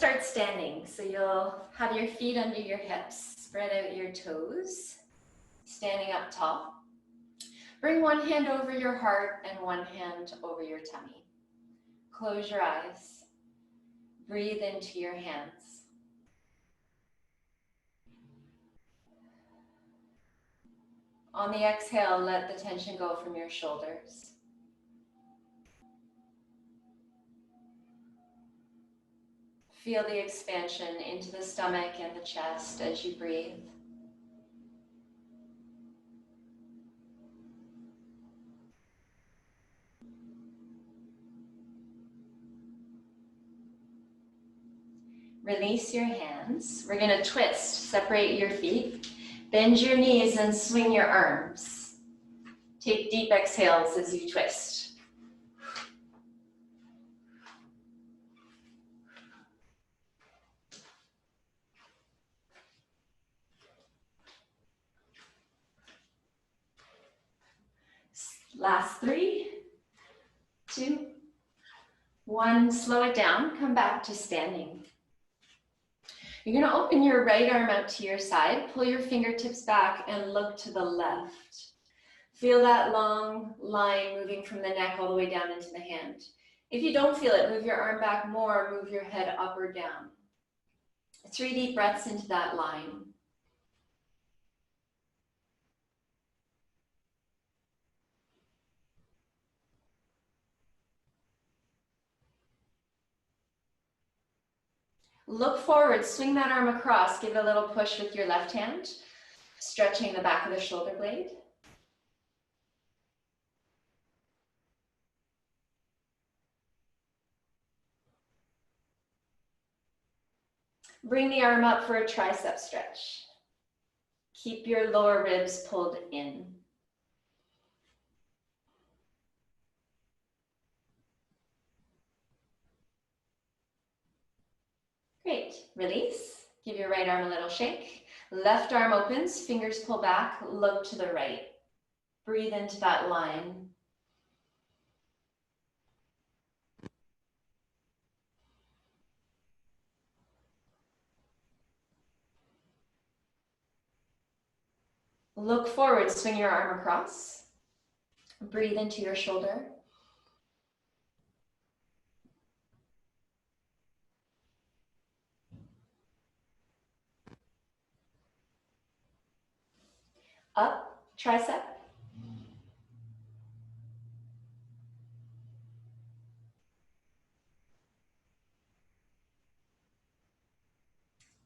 start standing. So you'll have your feet under your hips, spread out your toes, standing up tall. Bring one hand over your heart and one hand over your tummy. Close your eyes. Breathe into your hands. On the exhale, let the tension go from your shoulders. Feel the expansion into the stomach and the chest as you breathe. Release your hands. We're going to twist. Separate your feet. Bend your knees and swing your arms. Take deep exhales as you twist. Last 3, 2, 1. Slow it down. Come back to standing. You're going to open your right arm out to your side. Pull your fingertips back and look to the left. Feel that long line moving from the neck all the way down into the hand. If you don't feel it, move your arm back more. Move your head up or down. 3 deep breaths into that line. Look forward, swing that arm across, give it a little push with your left hand, stretching the back of the shoulder blade. Bring the arm up for a tricep stretch. Keep your lower ribs pulled in. Great, release. Give your right arm a little shake. Left arm opens, fingers pull back, look to the right. Breathe into that line. Look forward, swing your arm across. Breathe into your shoulder. Up, tricep.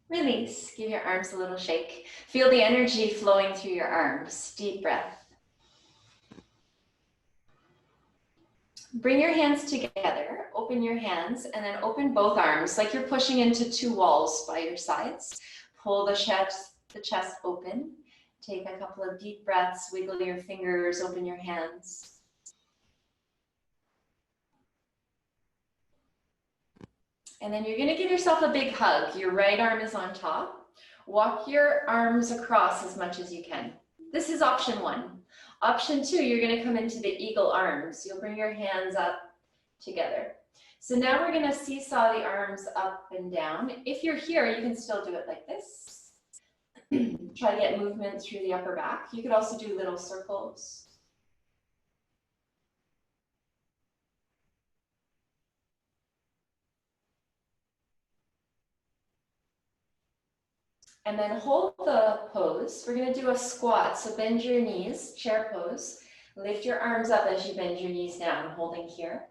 Release, give your arms a little shake. Feel the energy flowing through your arms. Deep breath. Bring your hands together, open your hands, and then open both arms like you're pushing into 2 walls by your sides. Pull the chest open. Take a couple of deep breaths, wiggle your fingers, open your hands. And then you're going to give yourself a big hug. Your right arm is on top. Walk your arms across as much as you can. This is option 1. Option 2, you're going to come into the eagle arms. You'll bring your hands up together. So now we're going to seesaw the arms up and down. If you're here, you can still do it like this. Try to get movement through the upper back. You could also do little circles. And then hold the pose. We're going to do a squat. So bend your knees, chair pose. Lift your arms up as you bend your knees down, holding here.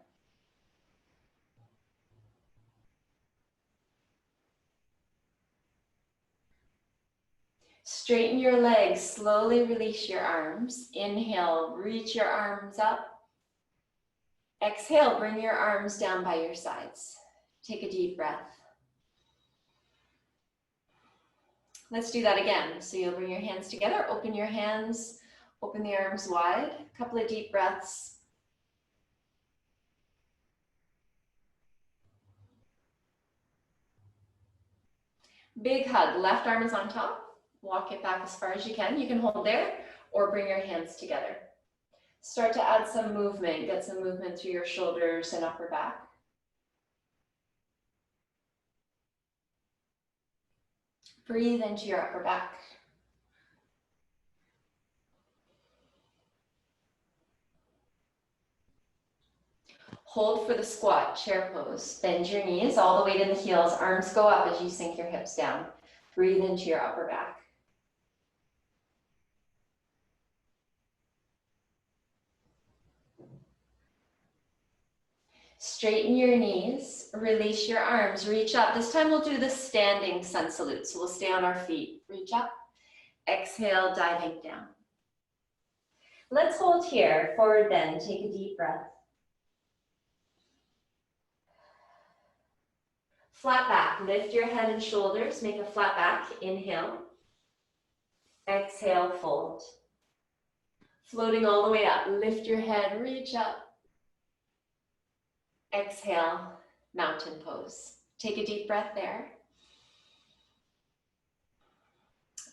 Straighten your legs, slowly release your arms. Inhale, reach your arms up. Exhale, bring your arms down by your sides. Take a deep breath. Let's do that again. So you'll bring your hands together, open your hands, open the arms wide, a couple of deep breaths. Big hug, left arm is on top. Walk it back as far as you can. You can hold there or bring your hands together. Start to add some movement, get some movement through your shoulders and upper back. Breathe into your upper back. Hold for the squat, chair pose. Bend your knees all the way to the heels. Arms go up as you sink your hips down. Breathe into your upper back. Straighten your knees, release your arms, reach up. This time we'll do the standing sun salute. So we'll stay on our feet. Reach up, exhale, diving down. Let's hold here, forward bend. Take a deep breath. Flat back, lift your head and shoulders, make a flat back, inhale. Exhale, fold. Floating all the way up, lift your head, reach up. Exhale, mountain pose. Take a deep breath there.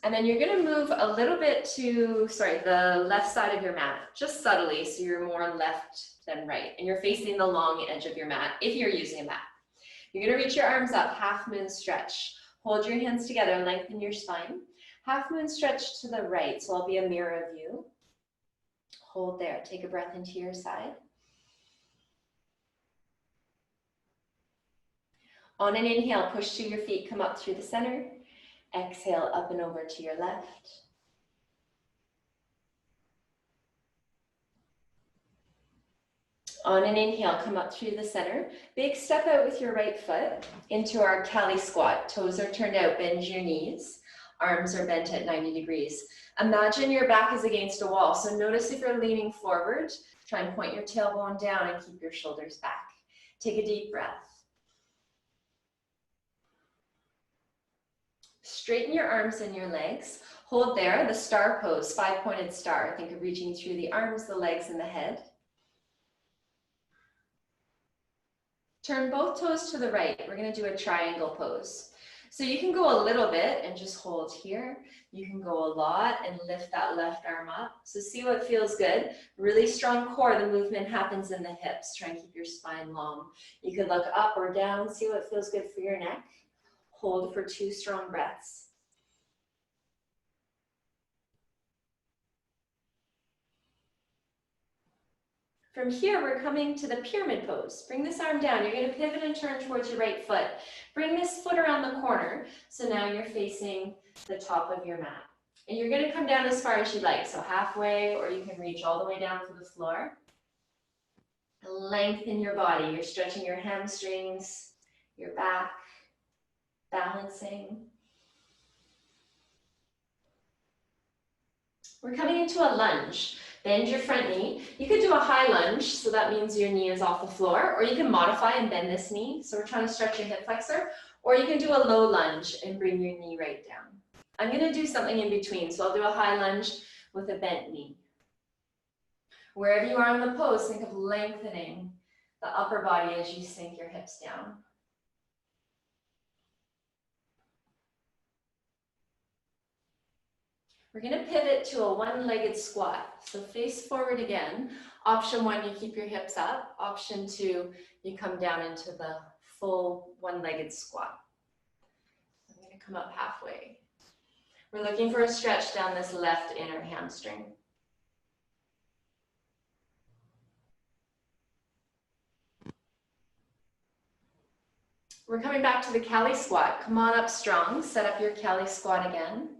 And then you're gonna move a little bit to, the left side of your mat, just subtly, so you're more left than right. And you're facing the long edge of your mat, if you're using a mat. You're gonna reach your arms up, half moon stretch. Hold your hands together, lengthen your spine. Half moon stretch to the right, so I'll be a mirror of you. Hold there, take a breath into your side. On an inhale, push through your feet, come up through the center. Exhale, up and over to your left. On an inhale, come up through the center. Big step out with your right foot into our Cali squat. Toes are turned out, bend your knees. Arms are bent at 90 degrees. Imagine your back is against a wall. So notice if you're leaning forward, try and point your tailbone down and keep your shoulders back. Take a deep breath. Straighten your arms and your legs. Hold there, the star pose, 5-pointed star. Think of reaching through the arms, the legs, and the head. Turn both toes to the right. We're gonna do a triangle pose. So you can go a little bit and just hold here. You can go a lot and lift that left arm up. So see what feels good. Really strong core, the movement happens in the hips. Try and keep your spine long. You could look up or down, see what feels good for your neck. Hold for 2 strong breaths. From here, we're coming to the pyramid pose. Bring this arm down. You're gonna pivot and turn towards your right foot. Bring this foot around the corner. So now you're facing the top of your mat. And you're gonna come down as far as you like. So halfway, or you can reach all the way down to the floor. Lengthen your body. You're stretching your hamstrings, your back, balancing. We're coming into a lunge. Bend your front knee. You could do a high lunge, so that means your knee is off the floor, or you can modify and bend this knee. So we're trying to stretch your hip flexor, or you can do a low lunge and bring your knee right down. I'm gonna do something in between, so I'll do a high lunge with a bent knee. Wherever you are in the pose, think of lengthening the upper body as you sink your hips down. We're gonna pivot to a one-legged squat. So face forward again. Option 1, you keep your hips up. Option 2, you come down into the full one-legged squat. I'm gonna come up halfway. We're looking for a stretch down this left inner hamstring. We're coming back to the Cali squat. Come on up strong. Set up your Cali squat again.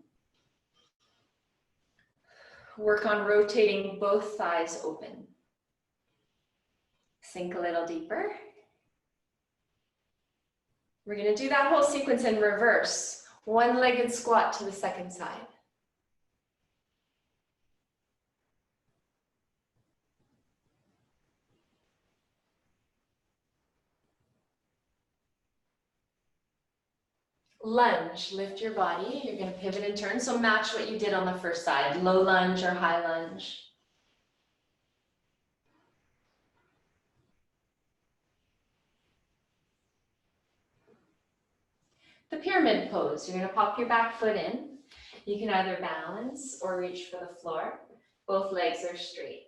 Work on rotating both thighs open. Sink a little deeper. We're going to do that whole sequence in reverse. One-legged squat to the second side. Lunge, lift your body. You're going to pivot and turn. So match what you did on the first side, low lunge or high lunge. The pyramid pose, you're going to pop your back foot in. You can either balance or reach for the floor. Both legs are straight.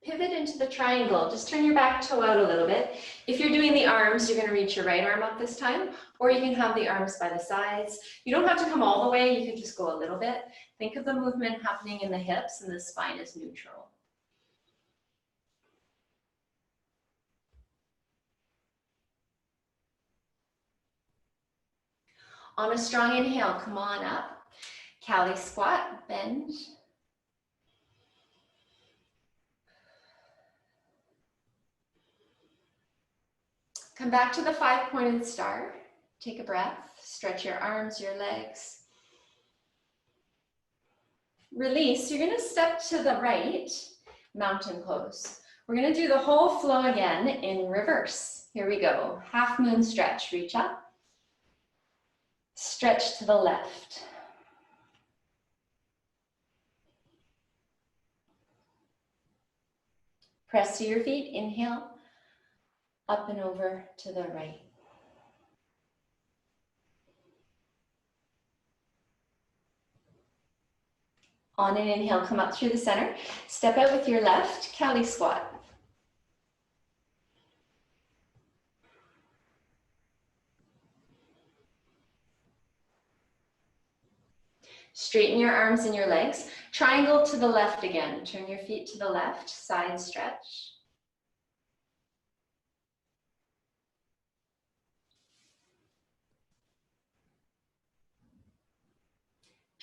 Pivot into the triangle. Just turn your back toe out a little bit. If you're doing the arms, you're going to reach your right arm up this time, or you can have the arms by the sides. You don't have to come all the way. You can just go a little bit. Think of the movement happening in the hips, and the spine is neutral. On a strong inhale, come on up. Cali squat, bend. Come back to the 5-pointed star. Take a breath, stretch your arms, your legs. Release, you're gonna step to the right, mountain pose. We're gonna do the whole flow again in reverse. Here we go, half moon stretch, reach up. Stretch to the left. Press to your feet, inhale, up and over to the right. On an inhale, come up through the center. Step out with your left, Cali squat. Straighten your arms and your legs. Triangle to the left again. Turn your feet to the left, side stretch.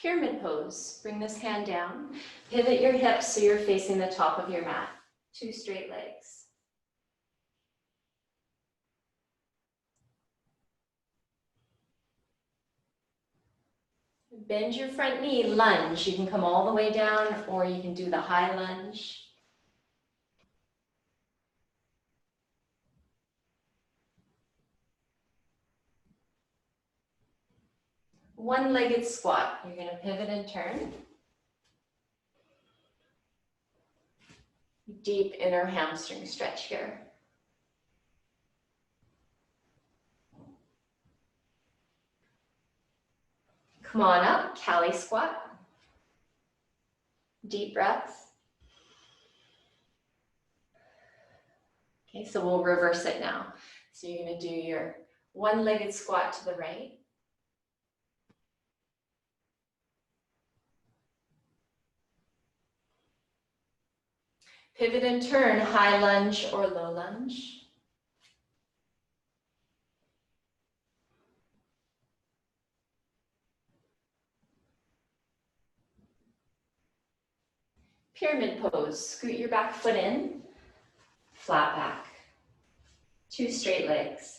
Pyramid pose. Bring this hand down. Pivot your hips so you're facing the top of your mat. 2 straight legs. Bend your front knee, lunge. You can come all the way down or you can do the high lunge. One-legged squat. You're going to pivot and turn. Deep inner hamstring stretch here. Come on up, Cali squat. Deep breaths. Okay, so we'll reverse it now. So you're going to do your one-legged squat to the right. Pivot and turn, high lunge or low lunge. Pyramid pose, scoot your back foot in, flat back. 2 straight legs.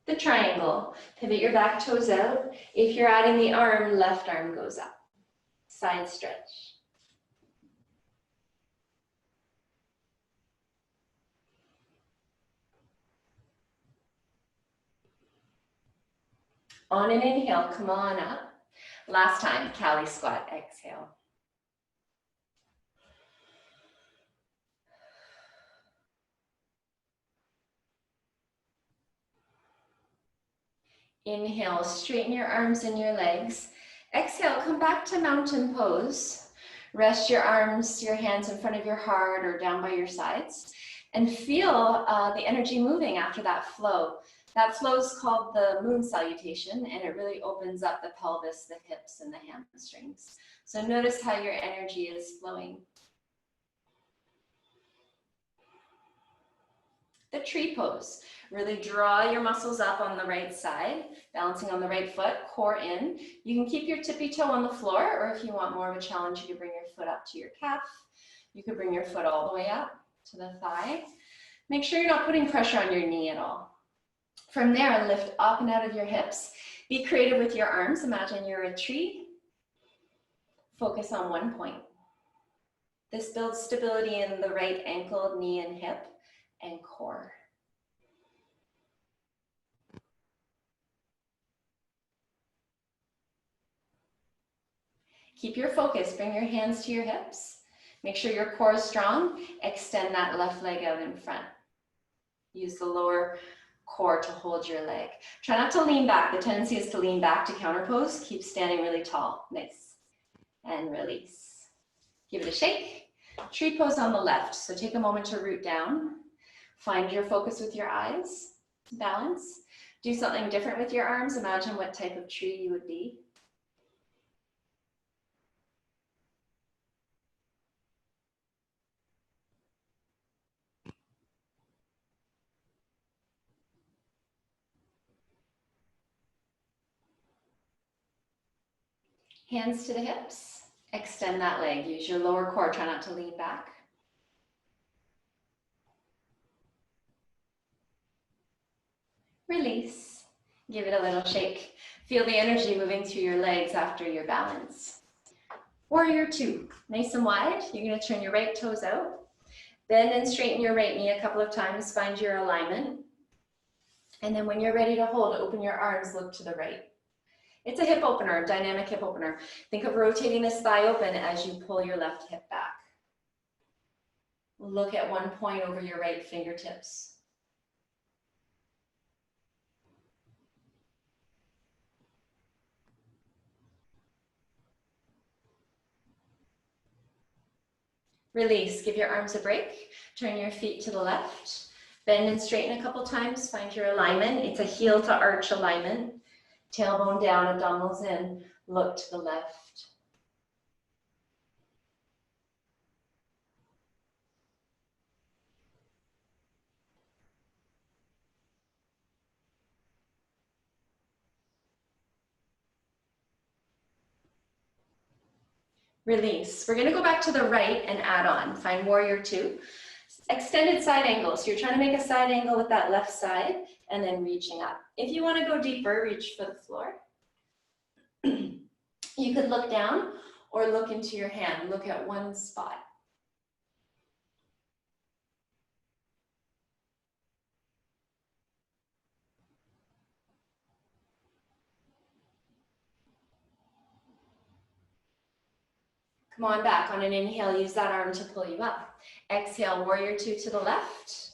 The triangle, pivot your back toes out. If you're adding the arm, left arm goes up. Side stretch. On an inhale, come on up. Last time, Cali squat, exhale. Inhale, straighten your arms and your legs. Exhale, come back to mountain pose. Rest your arms, your hands in front of your heart or down by your sides. And feel the energy moving after that flow. That flow is called the moon salutation, and it really opens up the pelvis, the hips, and the hamstrings. So notice how your energy is flowing. The tree pose. Really draw your muscles up on the right side, balancing on the right foot, core in. You can keep your tippy toe on the floor, or if you want more of a challenge, you can bring your foot up to your calf. You could bring your foot all the way up to the thigh. Make sure you're not putting pressure on your knee at all. From there, lift up and out of your hips. Be creative with your arms. Imagine you're a tree. Focus on one point. This builds stability in the right ankle, knee, and hip, and core. Keep your focus. Bring your hands to your hips. Make sure your core is strong. Extend that left leg out in front. Use the lower core to hold your leg. Try not to lean back. The tendency is to lean back to counter pose. Keep standing really tall. Nice. And release. Give it a shake. Tree pose on the left. So take a moment to root down. Find your focus with your eyes. Balance. Do something different with your arms. Imagine what type of tree you would be. Hands to the hips. Extend that leg. Use your lower core. Try not to lean back. Release. Give it a little shake. Feel the energy moving through your legs after your balance. Warrior two. Nice and wide. You're going to turn your right toes out. Bend and straighten your right knee a couple of times. Find your alignment. And then when you're ready to hold, open your arms, look to the right. It's a hip opener, dynamic hip opener. Think of rotating this thigh open as you pull your left hip back. Look at one point over your right fingertips. Release, give your arms a break. Turn your feet to the left. Bend and straighten a couple times, find your alignment. It's a heel to arch alignment. Tailbone down, abdominals in, look to the left. Release. We're gonna go back to the right and add on. Find warrior two. Extended side angle. So you're trying to make a side angle with that left side and then reaching up. If you wanna go deeper, reach for the floor. You could look down or look into your hand. Look at one spot. Come on back. On an inhale, use that arm to pull you up. Exhale, warrior two to the left.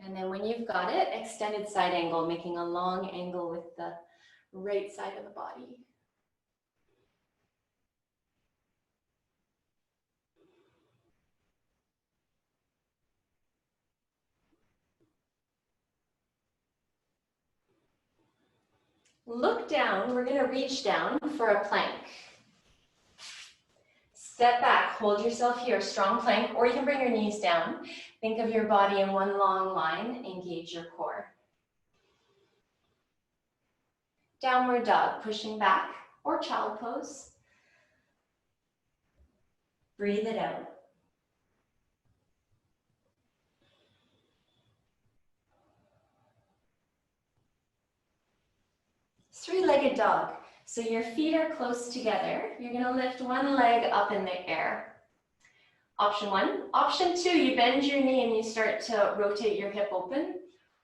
And then when you've got it, extended side angle, making a long angle with the right side of the body. Look down. We're going to reach down for a plank. Step back, hold yourself here, strong plank, or you can bring your knees down. Think of your body in one long line, engage your core. Downward dog, pushing back, or child pose. Breathe it out. Three-legged dog. So your feet are close together. You're going to lift one leg up in the air. Option one. Option two, you bend your knee and you start to rotate your hip open,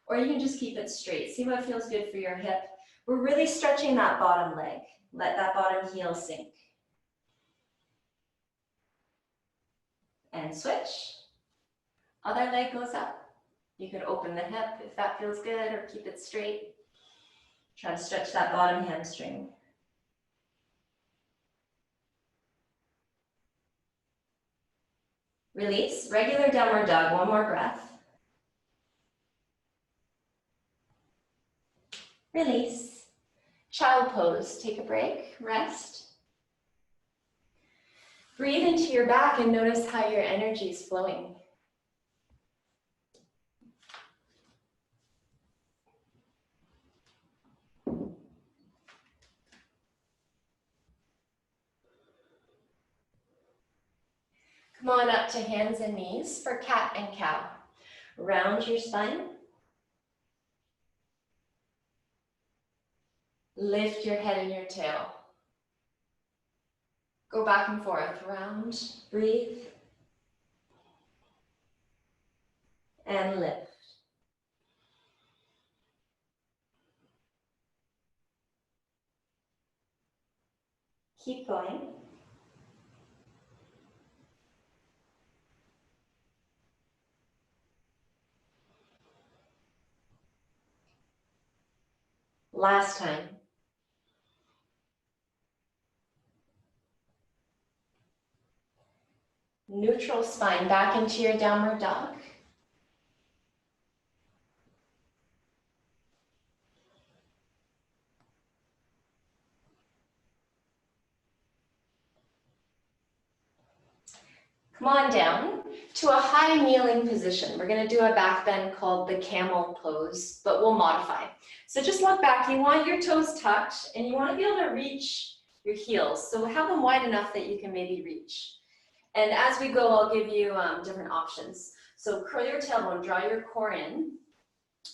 or you can just keep it straight. See what feels good for your hip. We're really stretching that bottom leg. Let that bottom heel sink. And switch. Other leg goes up. You could open the hip if that feels good, or keep it straight. Try to stretch that bottom hamstring. Release, regular downward dog, one more breath. Release. Child pose, take a break, rest. Breathe into your back and notice how your energy is flowing. Come on up to hands and knees for cat and cow. Round your spine. Lift your head and your tail. Go back and forth, round, breathe, and lift. Keep going. Last time. Neutral spine, back into your downward dog. Come on down to a high kneeling position. We're going to do a back bend called the Camel Pose, but we'll modify. So just look back. You want your toes tucked, and you want to be able to reach your heels. So have them wide enough that you can maybe reach. And as we go, I'll give you different options. So curl your tailbone, draw your core in.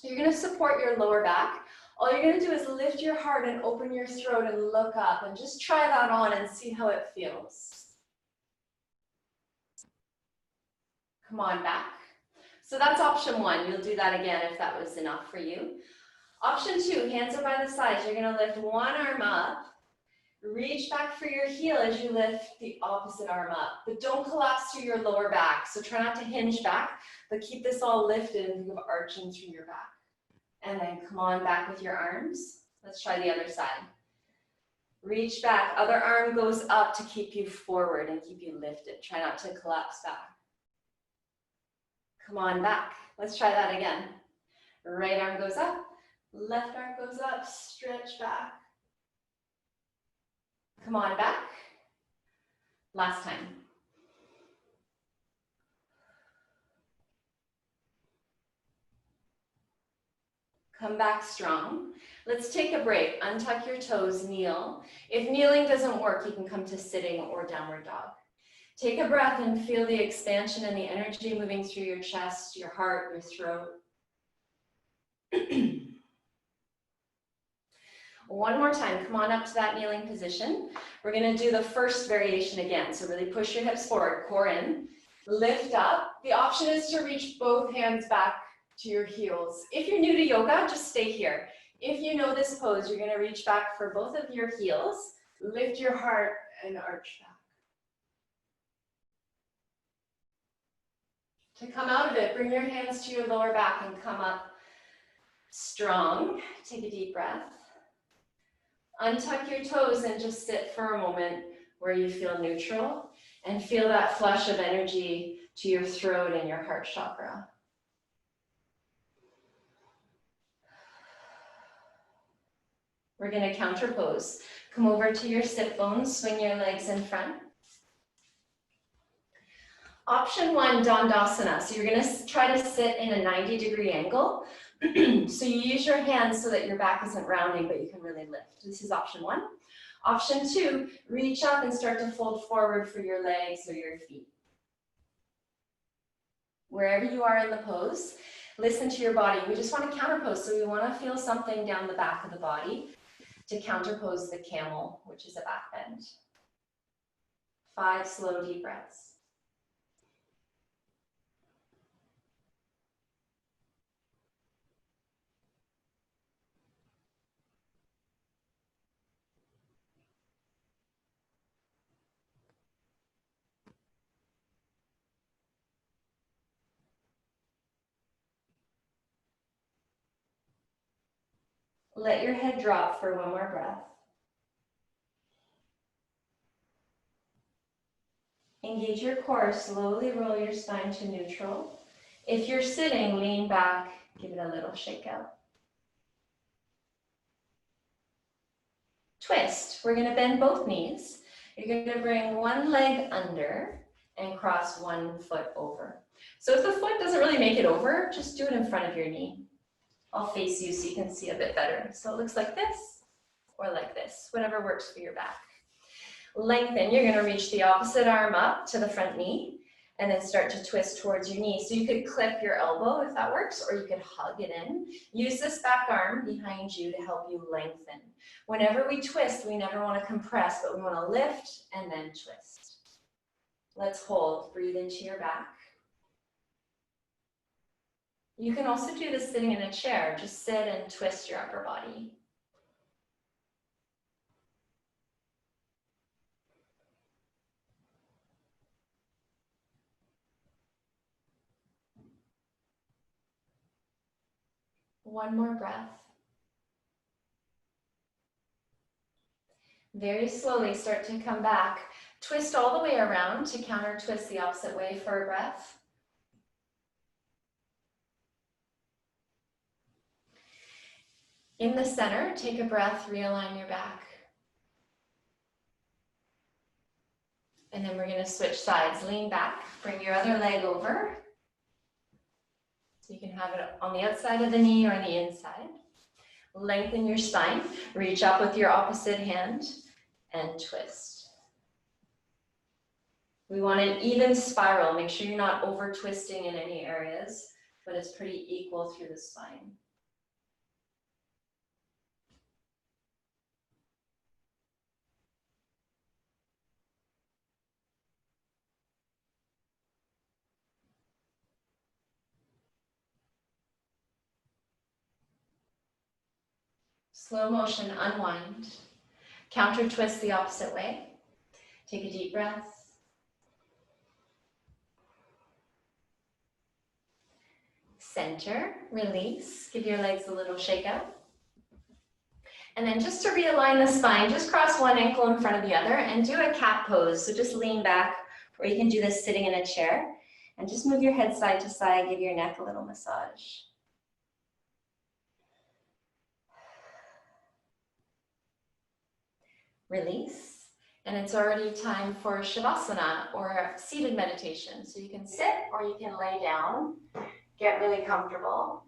You're going to support your lower back. All you're going to do is lift your heart and open your throat and look up, and just try that on and see how it feels. Come on back. So that's option one. You'll do that again if that was enough for you. Option two, hands are by the sides. You're going to lift one arm up. Reach back for your heel as you lift the opposite arm up. But don't collapse through your lower back. So try not to hinge back, but keep this all lifted and think of arching through your back. And then come on back with your arms. Let's try the other side. Reach back. Other arm goes up to keep you forward and keep you lifted. Try not to collapse back. Come on back. Let's try that again. Right arm goes up, left arm goes up, stretch back. Come on back. Last time. Come back strong. Let's take a break. Untuck your toes, kneel. If kneeling doesn't work, you can come to sitting or downward dog. Take a breath and feel the expansion and the energy moving through your chest, your heart, your throat. One more time, come on up to that kneeling position. We're going to do the first variation again. So really push your hips forward, core in, lift up. The option is to reach both hands back to your heels. If you're new to yoga, just stay here. If you know this pose, you're going to reach back for both of your heels, lift your heart and arch back. To come out of it, bring your hands to your lower back and come up strong. Take a deep breath. Untuck your toes and just sit for a moment where you feel neutral and feel that flush of energy to your throat and your heart chakra. We're going to counter pose. Come over to your sit bones, swing your legs in front. Option one, Dandasana. So you're going to try to sit in a 90-degree angle. So you use your hands so that your back isn't rounding, but you can really lift. This is option one. Option two, reach up and start to fold forward for your legs or your feet. Wherever you are in the pose, listen to your body. We just want to counter pose, so we want to feel something down the back of the body to counter pose the camel, which is a back bend. 5 slow, deep breaths. Let your head drop for one more breath. Engage your core, slowly roll your spine to neutral. If you're sitting, lean back, give it a little shake out. Twist. We're going to bend both knees. You're going to bring one leg under and cross one foot over. So if the foot doesn't really make it over, just do it in front of your knee. I'll face you so you can see a bit better. So it looks like this or like this, whatever works for your back. Lengthen. You're going to reach the opposite arm up to the front knee and then start to twist towards your knee. So you could clip your elbow if that works, or you could hug it in. Use this back arm behind you to help you lengthen. Whenever we twist, we never want to compress, but we want to lift and then twist. Let's hold. Breathe into your back. You can also do this sitting in a chair. Just sit and twist your upper body. One more breath. Very slowly start to come back. Twist all the way around to counter twist the opposite way for a breath. In the center, take a breath, realign your back. And then we're going to switch sides. Lean back, bring your other leg over. So you can have it on the outside of the knee or the inside. Lengthen your spine, reach up with your opposite hand and twist. We want an even spiral. Make sure you're not over twisting in any areas, but it's pretty equal through the spine. Slow motion, unwind. Counter twist the opposite way. Take a deep breath. Center, release. Give your legs a little shake out. And then just to realign the spine, just cross one ankle in front of the other and do a cat pose. So just lean back, or you can do this sitting in a chair. And just move your head side to side, give your neck a little massage. Release. And it's already time for Shavasana, or seated meditation. So you can sit or you can lay down. Get really comfortable.